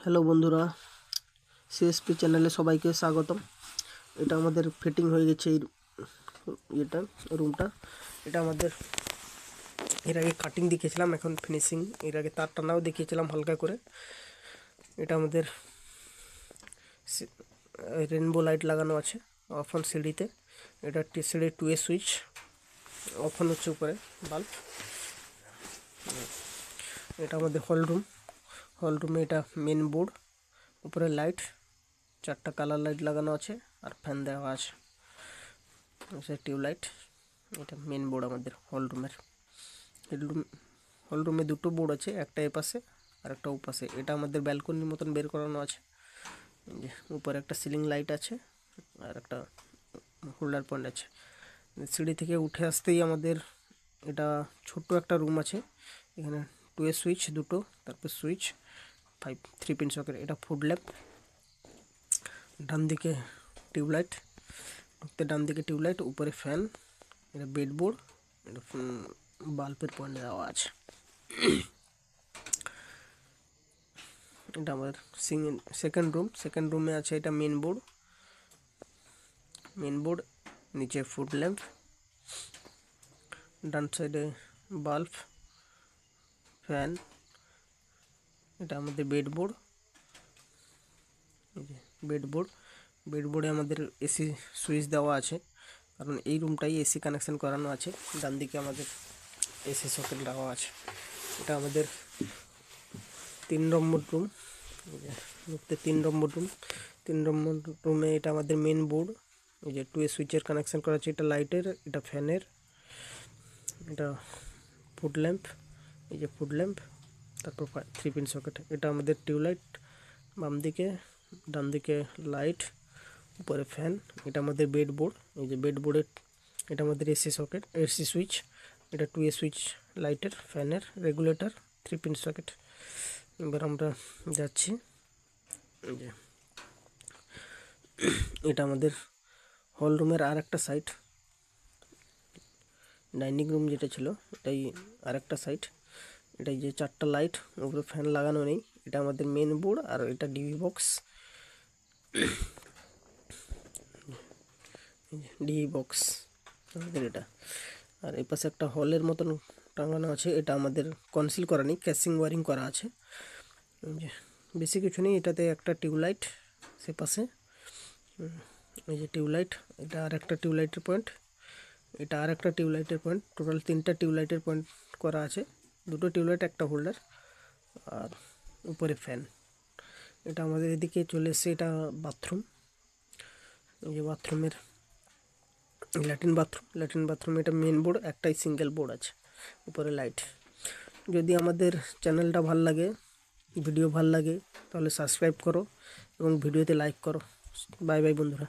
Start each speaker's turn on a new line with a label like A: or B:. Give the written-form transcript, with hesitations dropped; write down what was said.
A: Hello বন্ধুরা, CSP চ্যানেলে সবাইকে স্বাগতম। এটা আমাদের ফিটিং হয়ে গেছে এই রুমটা। এটা আমাদের এর আগে কাটিং দেখিয়েছিলাম, এখন ফিনিশিং। এর আগে তার টানাও দেখিয়েছিলাম হালকা করে। এটা আমাদের রেনবো লাইট লাগানো আছে অফ অন সিঁড়িতে। এটা সিঁড়ির 2A সুইচ অফ অন হচ্ছে উপরে বাল্ব। এটা আমাদের হল রুমে এটা মেন বোর্ড, উপরে লাইট 4টা কালার লাইট লাগানো আছে আর ফ্যান দেওয়া আছে, টিউবলাইট। এটা মেন বোর্ড আমাদের হল রুমে দুটো বোর্ড আছে, একটা এপাশে আর একটা ওপাশে। এটা আমাদের ব্যালকনির মতন বের করানো আছে। উপরে একটা সিলিং লাইট আছে আর একটা হোল্ডার পয়েন্ট আছে। সিঁড়ি থেকে উঠে আসতেই আমাদের এটা ছোট্ট একটা রুম আছে। এখানে 2A সুইচ দুটো, তারপর সুইচ 3 পিন সকেট। এটা ফুড ল্যাম্প, ডান দিকে টিউবলাইট, ডান দিকে টিউবলাইট, উপরে ফ্যান। এটা বেডবোর্ড, এটা বাল্বের পয়েন্ট দেওয়া আছে। এটা আমার সেকেন্ড রুমে আছে এটা মেন বোর্ড, নিচে ফুড ল্যাম্প, ডান সাইডে বাল্ব, ফ্যান। এটা আমাদের বেডবোর্ডে আমাদের এসি সুইচ দেওয়া আছে, কারণ এই রুমটাই এসি কানেকশন করানো আছে। ডান দিকে আমাদের এসি সকেট দেওয়া আছে। এটা আমাদের 3 নম্বর রুম। 3 নম্বর রুমে এটা আমাদের মেন বোর্ড। এই যে 2A সুইচের কানেকশন করা আছে, এটা লাইটের, এটা ফ্যানের, এটা ফুড ল্যাম্প, এই যে ফুড ল্যাম্প, তারপর 3 পিন সকেট। এটা আমাদের টিউবলাইট বাম দিকে, ডান দিকে লাইট, উপরে ফ্যান। এটা আমাদের বেডবোর্ড, এই যে বেডবোর্ডের এটা আমাদের এসি সুইচ। এটা 2A সুইচ লাইটের, ফ্যানের, রেগুলেটর, 3 পিন সকেট। এবার আমরা যাচ্ছি, এটা আমাদের হল রুমের আর একটা সাইড। ডাইনিং রুম যেটা ছিল এটাই আর একটা সাইড। এটাই যে 4টা লাইট, উপরে ফ্যান লাগানো নেই। এটা আমাদের মেন বোর্ড আর এটা ডিভি বক্স আমাদের এটা। আর এই পাশে একটা হলের মতন টাঙানো আছে, এটা আমাদের কনসিল করা নেই, ক্যাসিং ওয়ারিং করা আছে। বেশি কিছু নেই। এটাতে একটা টিউবলাইট, সে পাশে এই যে টিউবলাইট, এটা আর একটা টিউবলাইটের পয়েন্ট, এটা আর একটা টিউবলাইটের পয়েন্ট। টোটাল 3টা টিউবলাইটের পয়েন্ট করা আছে, দুটো টিউবলাইট, একটা হোল্ডার, আর উপরে ফ্যান। এটা আমাদের এদিকে চলে এসছে, এটা বাথরুম। এই যে বাথরুমের ল্যাট্রিন বাথরুম, এটা মেন বোর্ড, একটাই সিঙ্গেল বোর্ড আছে, উপরে লাইট। যদি আমাদের চ্যানেলটা ভাল লাগে, ভিডিও ভাল লাগে, তাহলে সাবস্ক্রাইব করো এবং ভিডিওতে লাইক করো। বাই বাই বন্ধুরা।